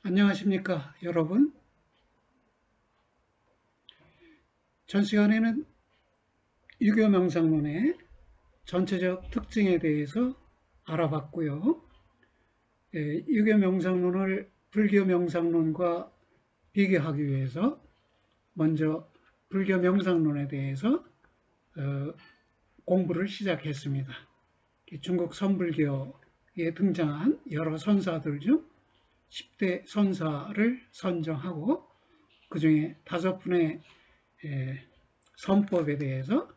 안녕하십니까, 여러분. 전 시간에는 유교 명상론의 전체적 특징에 대해서 알아봤고요. 유교 명상론을 불교 명상론과 비교하기 위해서 먼저 불교 명상론에 대해서 공부를 시작했습니다. 중국 선불교에 등장한 여러 선사들 중 10대 선사를 선정하고 그 중에 5분의 선법에 대해서,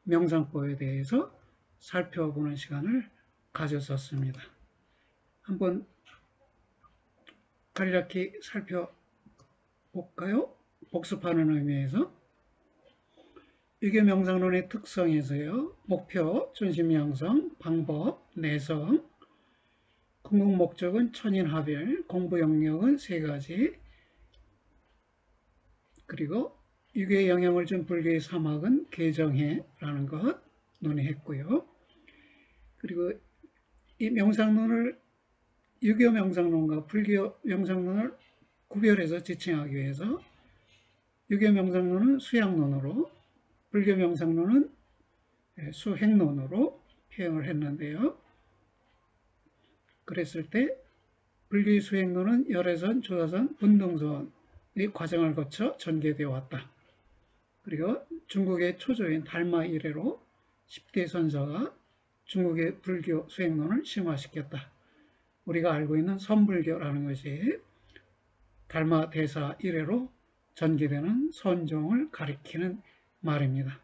명상법에 대해서 살펴보는 시간을 가졌었습니다. 한번 간략히 살펴볼까요? 복습하는 의미에서 유교 명상론의 특성에서요. 목표, 존심 양성, 방법, 내성, 궁극 목적은 천인하별, 공부 영역은 3가지, 그리고 유교의 영향을 준 불교의 사막은 개정해라는 것 논의했고요. 그리고 이 명상론을 유교 명상론과 불교 명상론을 구별해서 지칭하기 위해서 유교 명상론은 수양론으로, 불교 명상론은 수행론으로 표현을 했는데요. 그랬을 때 불교의 수행론은 열애선, 조사선, 분동선의 과정을 거쳐 전개되어 왔다. 그리고 중국의 초조인 달마 이래로 10대 선사가 중국의 불교 수행론을 심화시켰다. 우리가 알고 있는 선불교라는 것이 달마 대사 이래로 전개되는 선종을 가리키는 말입니다.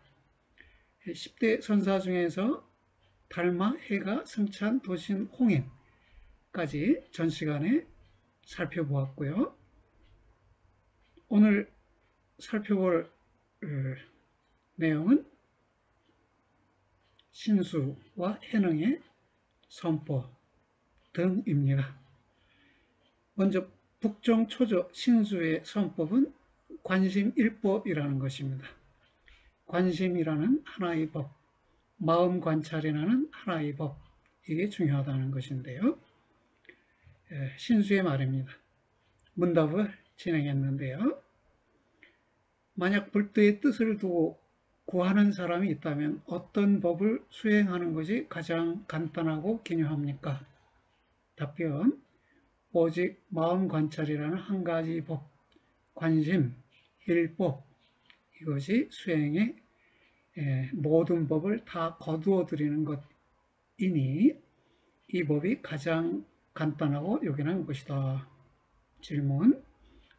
10대 선사 중에서 달마, 해가, 승찬, 도신, 홍인까지 전 시간에 살펴보았고요. 오늘 살펴볼 내용은 신수와 해능의 선법 등입니다. 먼저 북종 초조 신수의 선법은 관심일법이라는 것입니다. 관심이라는 하나의 법, 마음 관찰이라는 하나의 법, 이게 중요하다는 것인데요. 신수의 말입니다. 문답을 진행했는데요. 만약 불도의 뜻을 두고 구하는 사람이 있다면 어떤 법을 수행하는 것이 가장 간단하고 기묘합니까? 답변, 오직 마음 관찰이라는 한 가지 법, 관심, 일법, 이것이 수행의 모든 법을 다 거두어 드리는 것이니 이 법이 가장 간단하고 요긴한 것이다. 질문,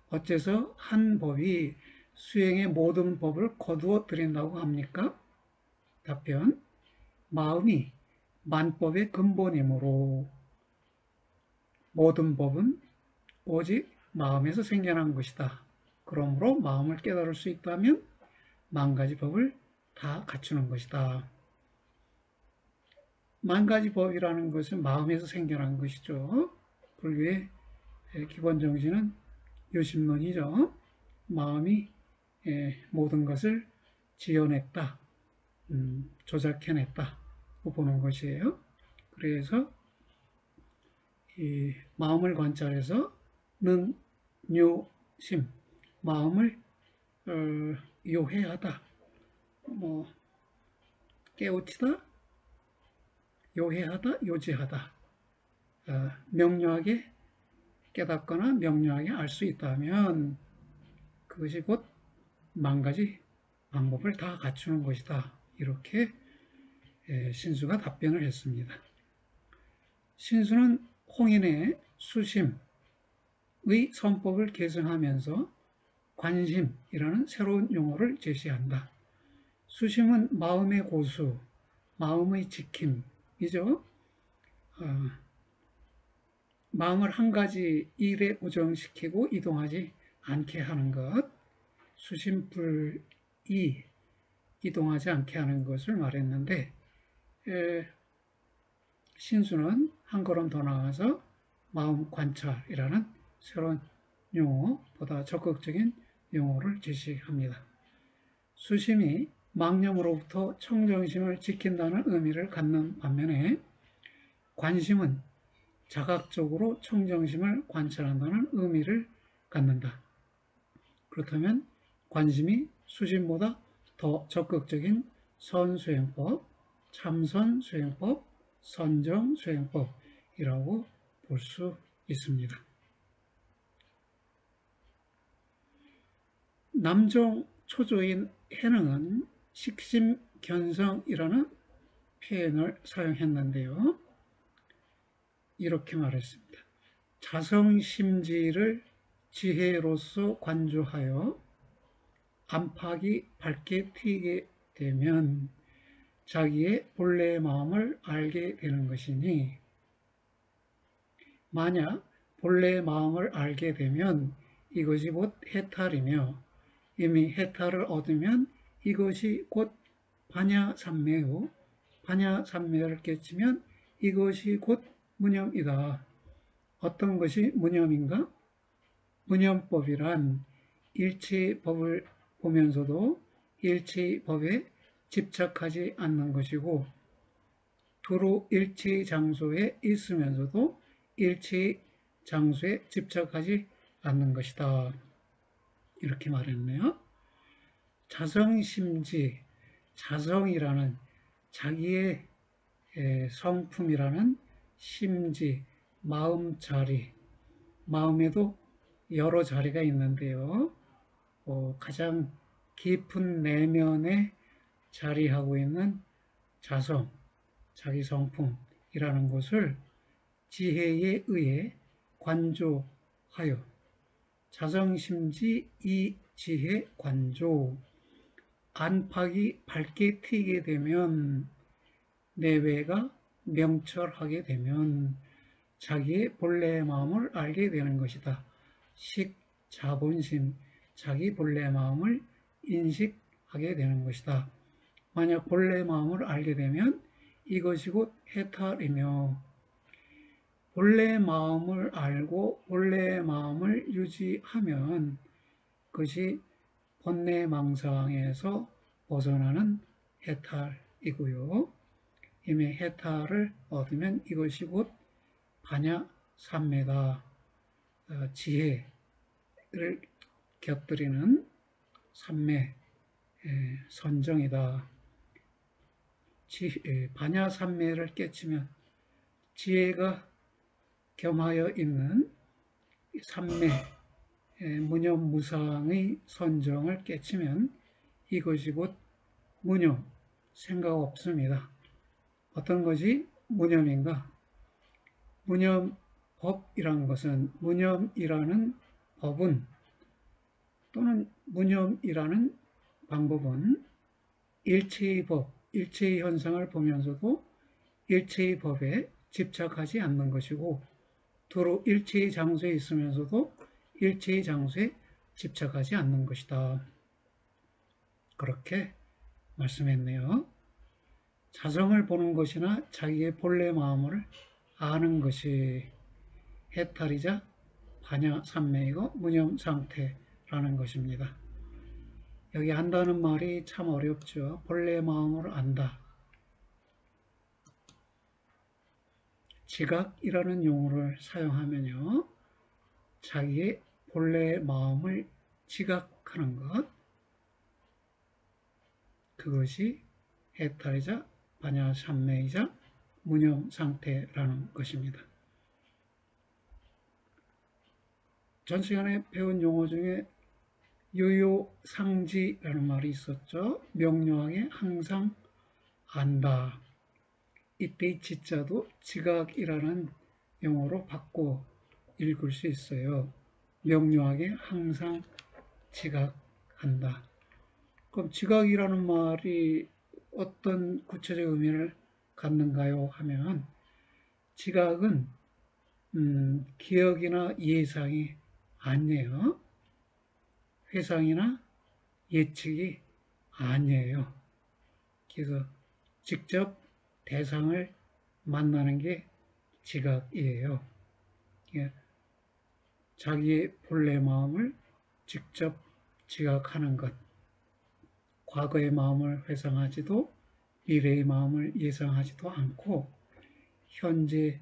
어째서 한 법이 수행의 모든 법을 거두어 드린다고 합니까? 답변, 마음이 만법의 근본이므로 모든 법은 오직 마음에서 생겨난 것이다. 그러므로 마음을 깨달을 수 있다면 만 가지 법을 다 갖추는 것이다. 만 가지 법이라는 것은 마음에서 생겨난 것이죠. 불교의 기본 정신은 유심론이죠. 마음이 모든 것을 지어냈다, 조작해냈다고 보는 것이에요. 그래서 이 마음을 관찰해서 는, 묘심, 마음을 요해하다, 깨우치다, 요해하다, 요지하다, 명료하게 깨닫거나 명료하게 알 수 있다면 그것이 곧 만 가지 방법을 다 갖추는 것이다. 이렇게 신수가 답변을 했습니다. 신수는 홍인의 수심의 선법을 계승하면서 관심이라는 새로운 용어를 제시한다. 수심은 마음의 고수, 마음의 지킴이죠. 마음을 한 가지 일에 고정시키고 이동하지 않게 하는 것, 수심불이 이동하지 않게 하는 것을 말했는데 신수는 한 걸음 더 나아가서 마음 관찰이라는 새로운 용어, 보다 적극적인 용어를 제시합니다. 수심이 망념으로부터 청정심을 지킨다는 의미를 갖는 반면에 관심은 자각적으로 청정심을 관찰한다는 의미를 갖는다. 그렇다면 관심이 수집보다 더 적극적인 선수행법, 참선수행법, 선정수행법이라고 볼 수 있습니다. 남종 초조인 해능은 식심견성이라는 표현을 사용했는데요. 이렇게 말했습니다. 자성심지를 지혜로서 관조하여 안팎이 밝게 튀게 되면 자기의 본래의 마음을 알게 되는 것이니, 만약 본래의 마음을 알게 되면 이것이 곧 해탈이며, 이미 해탈을 얻으면 이것이 곧 반야삼매요. 반야삼매를 깨치면 이것이 곧 무념이다. 어떤 것이 무념인가? 무념법이란 일체의 법을 보면서도 일체의 법에 집착하지 않는 것이고, 두루 일체의 장소에 있으면서도 일체의 장소에 집착하지 않는 것이다. 이렇게 말했네요. 자성심지, 자성이라는 자기의 성품이라는 심지, 마음자리, 마음에도 여러 자리가 있는데요. 가장 깊은 내면에 자리하고 있는 자성, 자기 성품이라는 것을 지혜에 의해 관조하여 자성심지 이지혜 관조, 안팎이 밝게 튀게 되면, 내외가 명철하게 되면 자기의 본래의 마음을 알게 되는 것이다. 식, 자본심, 자기 본래의 마음을 인식하게 되는 것이다. 만약 본래의 마음을 알게 되면 이것이 곧 해탈이며, 본래의 마음을 알고 본래의 마음을 유지하면 그것이 번뇌망상에서 벗어나는 해탈이고요. 이미 해탈을 얻으면 이것이 곧 반야삼매다. 지혜를 곁들이는 삼매, 선정이다. 반야삼매를 깨치면 지혜가 겸하여 있는 삼매, 무념무상의 선정을 깨치면 이것이 곧 무념, 생각 없습니다. 어떤 것이 무념인가? 무념법이라는 것은, 무념이라는 법은 또는 무념이라는 방법은 일체의 법, 일체의 현상을 보면서도 일체의 법에 집착하지 않는 것이고, 두루 일체의 장소에 있으면서도 일체의 장소에 집착하지 않는 것이다. 그렇게 말씀했네요. 자성을 보는 것이나 자기의 본래 마음을 아는 것이 해탈이자 반야삼매이고 무념상태라는 것입니다. 여기 안다는 말이 참 어렵죠. 본래 마음을 안다. 지각이라는 용어를 사용하면요, 자기의 본래의 마음을 지각하는 것, 그것이 해탈이자 반야삼매이자 무념상태라는 것입니다. 전 시간에 배운 용어 중에 유효상지라는 말이 있었죠. 명료하게 항상 안다. 이때의 지자도 지각이라는 용어로 바꿔 읽을 수 있어요. 명료하게 항상 지각한다. 그럼 지각이라는 말이 어떤 구체적 의미를 갖는가요? 하면, 지각은 기억이나 예상이 아니에요. 회상이나 예측이 아니에요. 그래서 직접 대상을 만나는 게 지각이에요. 자기의 본래 마음을 직접 지각하는 것, 과거의 마음을 회상하지도 미래의 마음을 예상하지도 않고 현재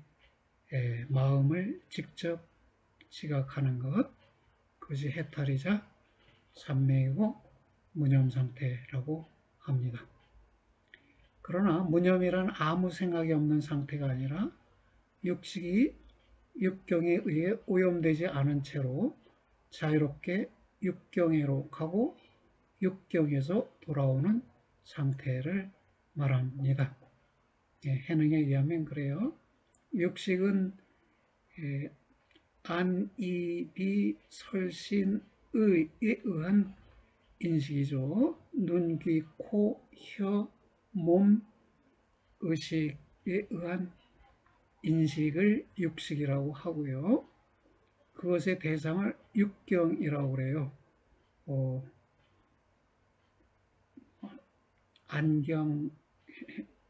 마음을 직접 지각하는 것, 그것이 해탈이자 삼매이고 무념 상태라고 합니다. 그러나 무념이란 아무 생각이 없는 상태가 아니라 육식이 육경에 의해 오염되지 않은 채로 자유롭게 육경에로 가고 육경에서 돌아오는 상태를 말합니다. 해능에 의하면 그래요. 육식은 안, 이, 비, 설신, 의에 의한 인식이죠. 눈, 귀, 코, 혀, 몸, 의식에 의한 인식을 육식이라고 하고요. 그것의 대상을 육경이라고 그래요. 안경,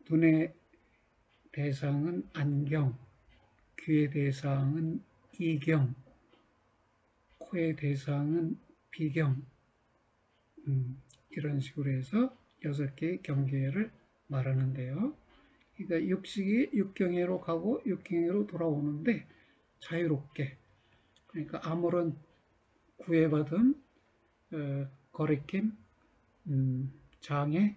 눈의 대상은 안경, 귀의 대상은 이경, 코의 대상은 비경, 이런 식으로 해서 6개의 경계를 말하는데요. 그러니까 육식이 육경회로 가고 육경회로 돌아오는데 자유롭게, 그러니까 아무런 구애받음, 거리낌, 장애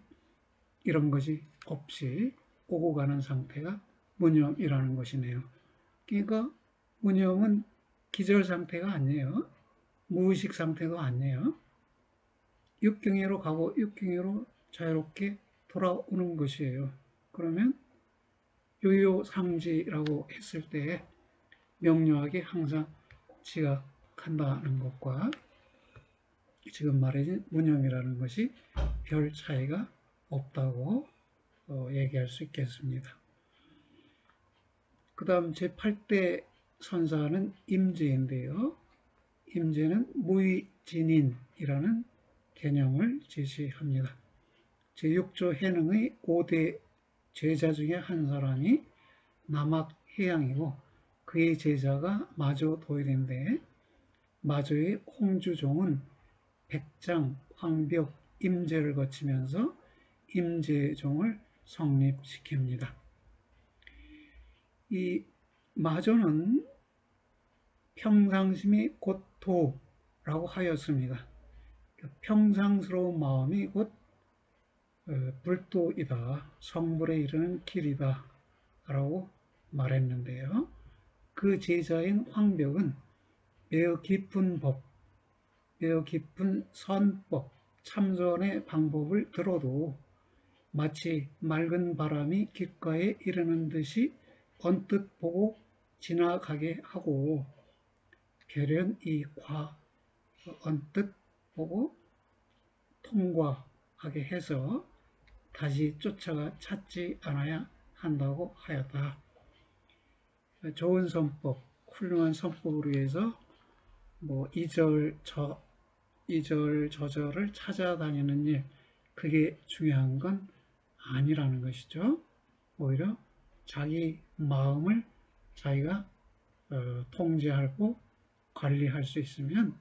이런 것이 없이 오고 가는 상태가 무념이라는 것이네요. 그러니까 무념은 기절 상태가 아니에요. 무의식 상태도 아니에요. 육경회로 가고 육경회로 자유롭게 돌아오는 것이에요. 그러면 요요상지라고 했을 때 명료하게 항상 지각한다는 것과 지금 말해진 무념이라는 것이 별 차이가 없다고 얘기할 수 있겠습니다. 그 다음 제8대 선사는 임재인데요. 임재는 무의진인이라는 개념을 제시합니다. 제6조 해능의 5대 제자 중에 한 사람이 남학해양이고 그의 제자가 마조 도일인데 마조의 홍주종은 백장, 황벽, 임재를 거치면서 임재종을 성립시킵니다. 이 마조는 평상심이 곧 도라고 하였습니다. 평상스러운 마음이 곧 불도이다, 성불에 이르는 길이다 라고 말했는데요. 그 제자인 황벽은 매우 깊은 법, 매우 깊은 선법, 참선의 방법을 들어도 마치 맑은 바람이 귓가에 이르는 듯이 언뜻 보고 지나가게 하고 별연 이 언뜻 보고 통과하게 해서 다시 쫓아가 찾지 않아야 한다고 하였다. 좋은 선법, 훌륭한 선법으로 해서 이절저절을 찾아다니는 일, 그게 중요한 건 아니라는 것이죠. 오히려 자기 마음을 자기가 통제하고 관리할 수 있으면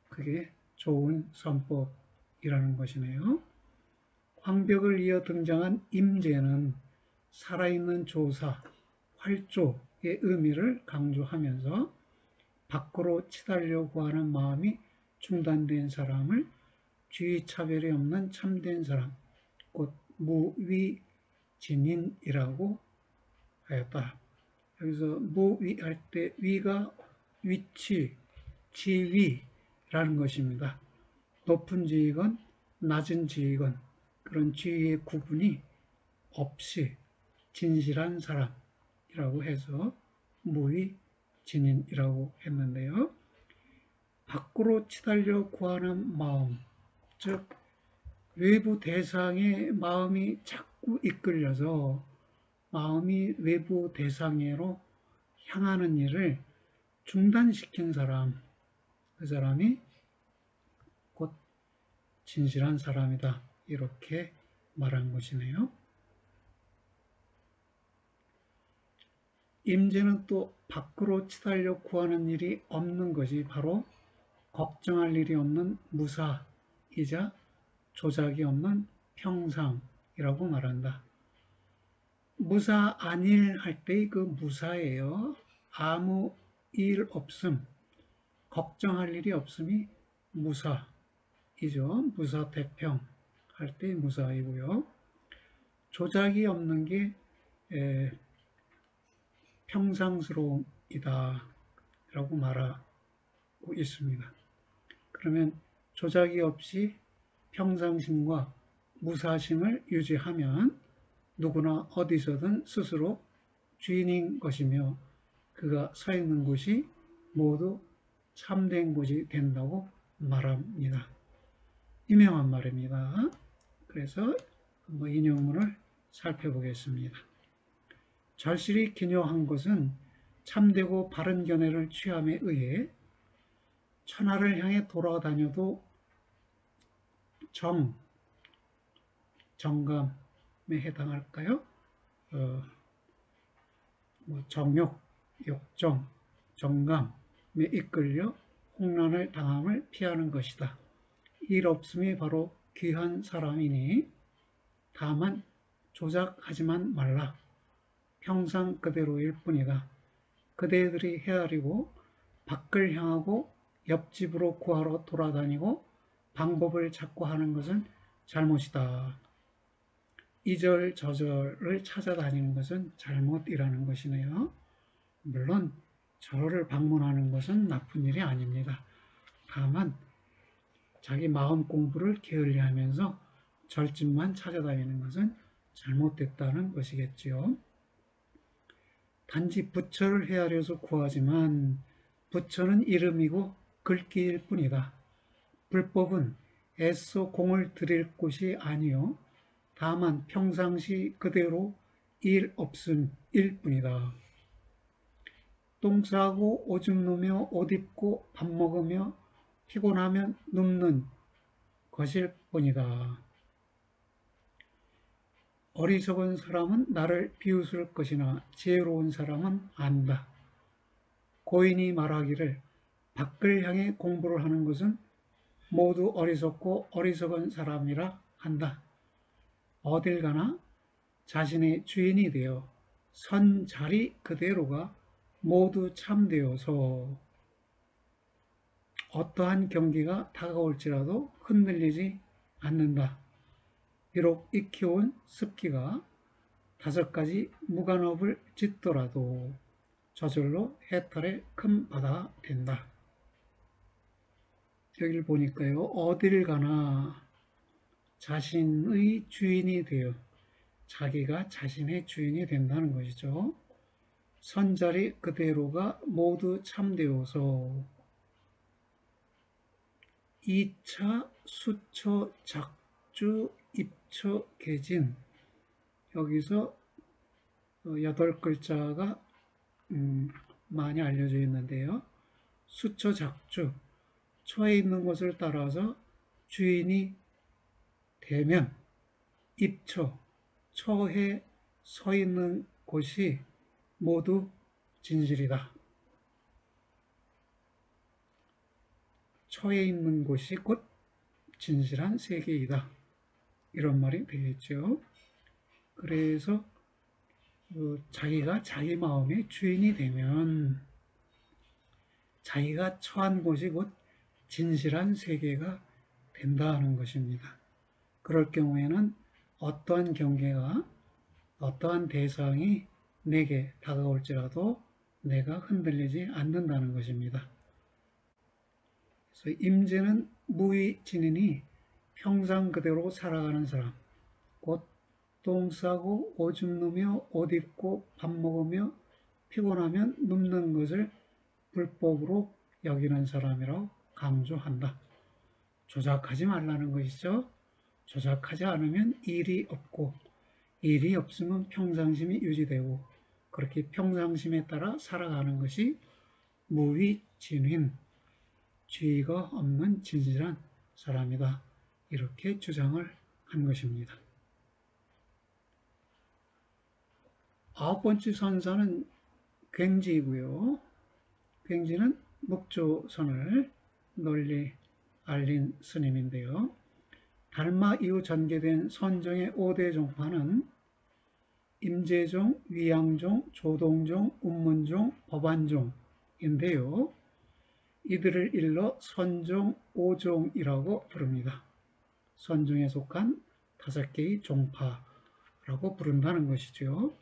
그게 좋은 선법이라는 것이네요. 황벽을 이어 등장한 임재는 살아있는 조사, 활조의 의미를 강조하면서 밖으로 치달려고 하는 마음이 중단된 사람을 주의 차별이 없는 참된 사람, 곧 무위진인이라고 하였다. 여기서 무위할 때 위가 위치, 지위라는 것입니다. 높은 지위건 낮은 지위건 그런 지위의 구분이 없이 진실한 사람이라고 해서 무위진인이라고 했는데요. 밖으로 치달려 구하는 마음, 즉 외부 대상에 마음이 자꾸 이끌려서 마음이 외부 대상으로 향하는 일을 중단시킨 사람, 그 사람이 곧 진실한 사람이다. 이렇게 말한 것이네요. 임재는 또 밖으로 치달려 구하는 일이 없는 것이 바로 걱정할 일이 없는 무사이자 조작이 없는 평상이라고 말한다. 무사 안일 할 때의 그 무사예요. 아무 일 없음, 걱정할 일이 없음이 무사이죠. 무사태평 할 때 무사이고요. 조작이 없는 게 평상스러움이다 라고 말하고 있습니다. 그러면 조작이 없이 평상심과 무사심을 유지하면 누구나 어디서든 스스로 주인인 것이며 그가 서 있는 곳이 모두 참된 곳이 된다고 말합니다. 유명한 말입니다. 그래서 한번 인용문을 살펴보겠습니다. 절실히 기묘한 것은 참되고 바른 견해를 취함에 의해 천하를 향해 돌아다녀도 정감에 해당할까요? 정욕, 욕정, 정감에 이끌려 홍난을 당함을 피하는 것이다. 일 없음이 바로 귀한 사람이니 다만 조작하지만 말라. 평상 그대로일 뿐이다. 그대들이 헤아리고 밖을 향하고 옆집으로 구하러 돌아다니고 방법을 찾고 하는 것은 잘못이다. 이절저절을 찾아다니는 것은 잘못이라는 것이네요. 물론 절을 방문하는 것은 나쁜 일이 아닙니다. 다만 자기 마음 공부를 게을리하면서 절집만 찾아다니는 것은 잘못됐다는 것이겠지요. 단지 부처를 헤아려서 구하지만 부처는 이름이고 글귀일 뿐이다. 불법은 애써 공을 들일 곳이 아니요 다만 평상시 그대로 일 없음일 뿐이다. 똥 싸고 오줌 누며 옷 입고 밥 먹으며 피곤하면 눕는 것일 뿐이다. 어리석은 사람은 나를 비웃을 것이나 지혜로운 사람은 안다. 고인이 말하기를 밖을 향해 공부를 하는 것은 모두 어리석고 어리석은 사람이라 한다. 어딜 가나 자신의 주인이 되어 선 자리 그대로가 모두 참되어서 어떠한 경기가 다가올지라도 흔들리지 않는다. 비록 익혀온 습기가 5가지 무간업을 짓더라도 저절로 해탈의 큰 바다가 된다. 여기를 보니까요. 어딜 가나 자신의 주인이 되어 자기가 자신의 주인이 된다는 것이죠. 선자리 그대로가 모두 참되어서 2차 수처 작주 입처 개진 여기서 8글자가 많이 알려져 있는데요. 수처 작주 처에 있는 것을 따라서 주인이 되면 입처 처에 서 있는 곳이 모두 진실이다. 처에 있는 곳이 곧 진실한 세계이다. 이런 말이 되겠죠. 그래서 자기가 자기 마음의 주인이 되면 자기가 처한 곳이 곧 진실한 세계가 된다는 것입니다. 그럴 경우에는 어떠한 경계가 어떠한 대상이 내게 다가올지라도 내가 흔들리지 않는다는 것입니다. 그래서 임재는 무위진이니 평상 그대로 살아가는 사람, 곧 똥 싸고 오줌 누며 옷 입고 밥 먹으며 피곤하면 눕는 것을 불법으로 여기는 사람이라고 강조한다. 조작하지 말라는 것이죠. 조작하지 않으면 일이 없고 일이 없으면 평상심이 유지되고 그렇게 평상심에 따라 살아가는 것이 무위진인 죄가 없는 진실한 사람이다. 이렇게 주장을 한 것입니다. 9번째 선사는 굉지이고요. 굉지는 묵조선을 널리 알린 스님인데요. 달마 이후 전개된 선정의 5대 종파는 임재종, 위양종, 조동종, 운문종, 법안종인데요. 이들을 일러 선종, 오종이라고 부릅니다. 선종에 속한 5개의 종파라고 부른다는 것이죠.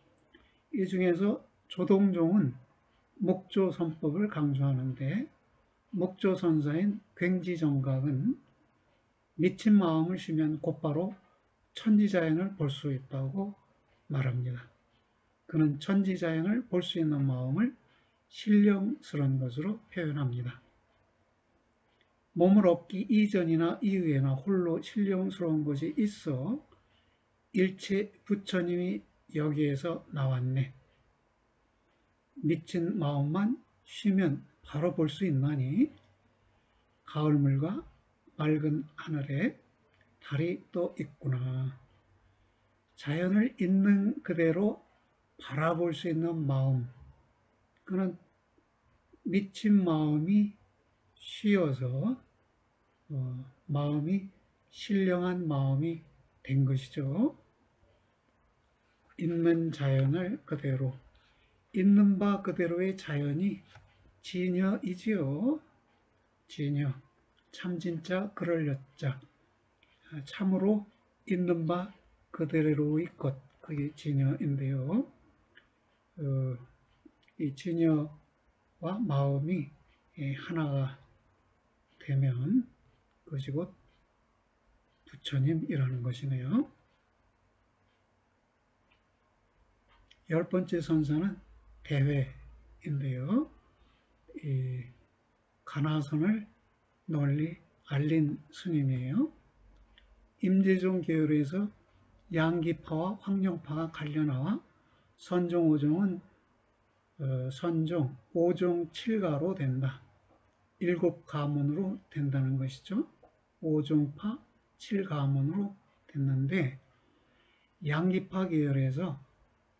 이 중에서 조동종은 목조선법을 강조하는데 목조선사인 굉지정각은 미친 마음을 쉬면 곧바로 천지자연을 볼 수 있다고 말합니다. 그는 천지자연을 볼 수 있는 마음을 신령스러운 것으로 표현합니다. 몸을 얻기 이전이나 이후에나 홀로 신령스러운 것이 있어 일체 부처님이 여기에서 나왔네. 미친 마음만 쉬면 바로 볼 수 있나니 가을물과 맑은 하늘에 달이 또 있구나. 자연을 있는 그대로 바라볼 수 있는 마음, 그는 미친 마음이 쉬어서 마음이 신령한 마음이 된 것이죠. 있는 자연을 그대로, 있는 바 그대로의 자연이 진여이지요. 진여, 참 진짜 그럴 여자, 참으로 있는 바 그대로의 것, 그게 진여인데요. 이 진여와 마음이 하나가 되면 그것이 곧 부처님이라는 것이네요. 10번째 선사는 대회인데요. 이 가나선을 널리 알린 스님이에요. 임재종 계열에서 양기파와 황룡파가 갈려나와 선종, 오종은 선종, 오종, 칠가로 된다. 7가문으로 된다는 것이죠. 오종파, 7가문으로 됐는데 양기파 계열에서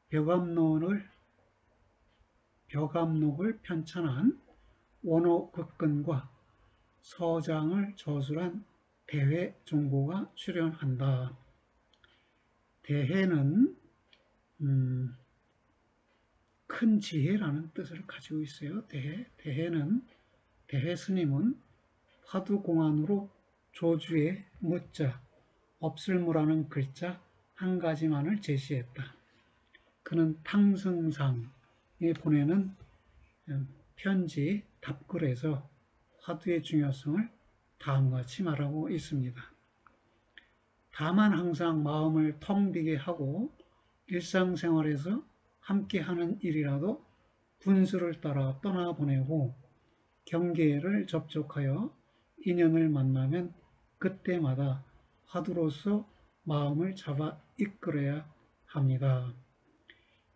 벽암록을 편찬한 원호극근과 서장을 저술한 대회종고가 출연한다. 대회는 큰 지혜라는 뜻을 가지고 있어요. 대회 스님은 화두공안으로 조주에 무자, 없을무라는 글자 한 가지만을 제시했다. 그는 탕승상에 보내는 편지 답글에서 화두의 중요성을 다음과 같이 말하고 있습니다. 다만 항상 마음을 텅 비게 하고 일상생활에서 함께하는 일이라도 분수를 따라 떠나보내고 경계를 접촉하여 인연을 만나면 그때마다 화두로서 마음을 잡아 이끌어야 합니다.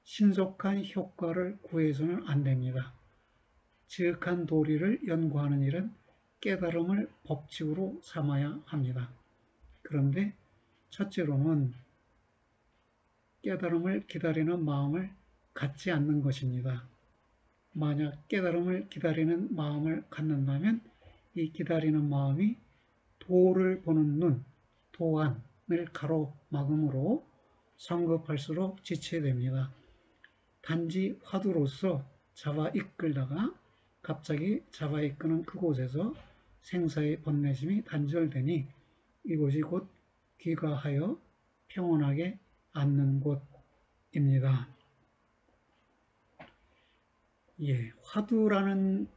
신속한 효과를 구해서는 안 됩니다. 지극한 도리를 연구하는 일은 깨달음을 법칙으로 삼아야 합니다. 그런데 첫째로는 깨달음을 기다리는 마음을 갖지 않는 것입니다. 만약 깨달음을 기다리는 마음을 갖는다면 이 기다리는 마음이 도를 보는 눈, 도안을 가로막음으로 성급할수록 지체됩니다. 단지 화두로서 잡아 이끌다가 갑자기 잡아 이끄는 그곳에서 생사의 번뇌심이 단절되니 이곳이 곧 귀가하여 평온하게 앉는 곳입니다. 화두라는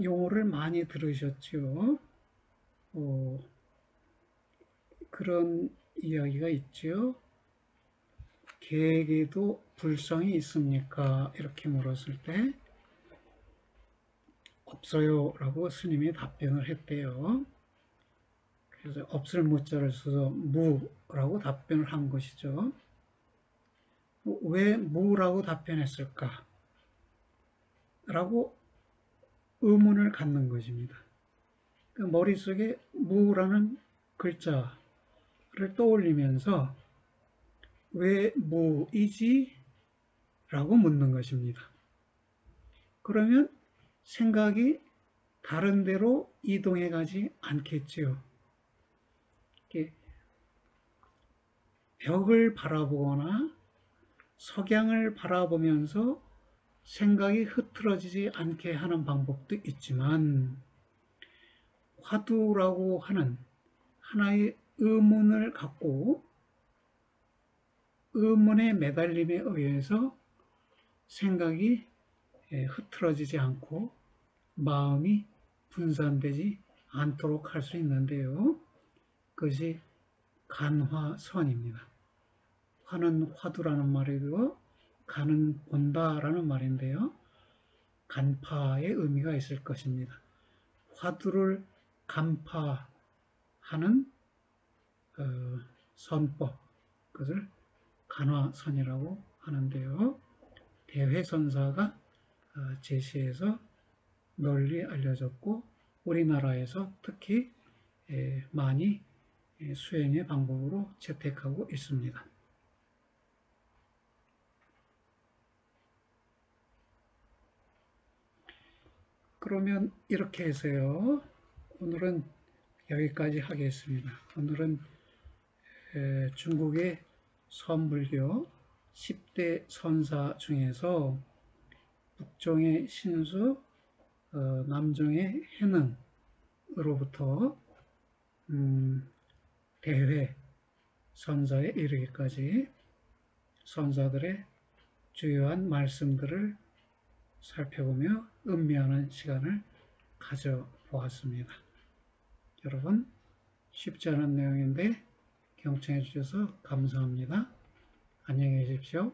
용어를 많이 들으셨죠? 그런 이야기가 있죠. 개에게도 불성이 있습니까? 이렇게 물었을 때 없어요 라고 스님이 답변을 했대요. 그래서 없을 무자를 써서 무라고 답변을 한 것이죠. 왜 무라고 답변했을까? 라고 의문을 갖는 것입니다. 머릿속에 무라는 글자를 떠올리면서 왜 무이지? 라고 묻는 것입니다. 그러면 생각이 다른 데로 이동해 가지 않겠지요. 벽을 바라보거나 석양을 바라보면서 생각이 흐트러지지 않게 하는 방법도 있지만 화두라고 하는 하나의 의문을 갖고 의문의 매달림에 의해서 생각이 흐트러지지 않고 마음이 분산되지 않도록 할 수 있는데요. 그것이 간화선입니다. 화는 화두라는 말이고 간은 본다라는 말인데요. 간파의 의미가 있을 것입니다. 화두를 간파하는 선법, 그것을 간화선이라고 하는데요. 대회선사가 제시해서 널리 알려졌고 우리나라에서 특히 많이 수행의 방법으로 채택하고 있습니다. 그러면 이렇게 해서요. 오늘은 여기까지 하겠습니다. 오늘은 중국의 선불교 10대 선사 중에서 북종의 신수, 남종의 해능으로부터 대회 선사에 이르기까지 선사들의 주요한 말씀들을 살펴보며 음미하는 시간을 가져보았습니다. 여러분, 쉽지 않은 내용인데 경청해 주셔서 감사합니다. 안녕히 계십시오.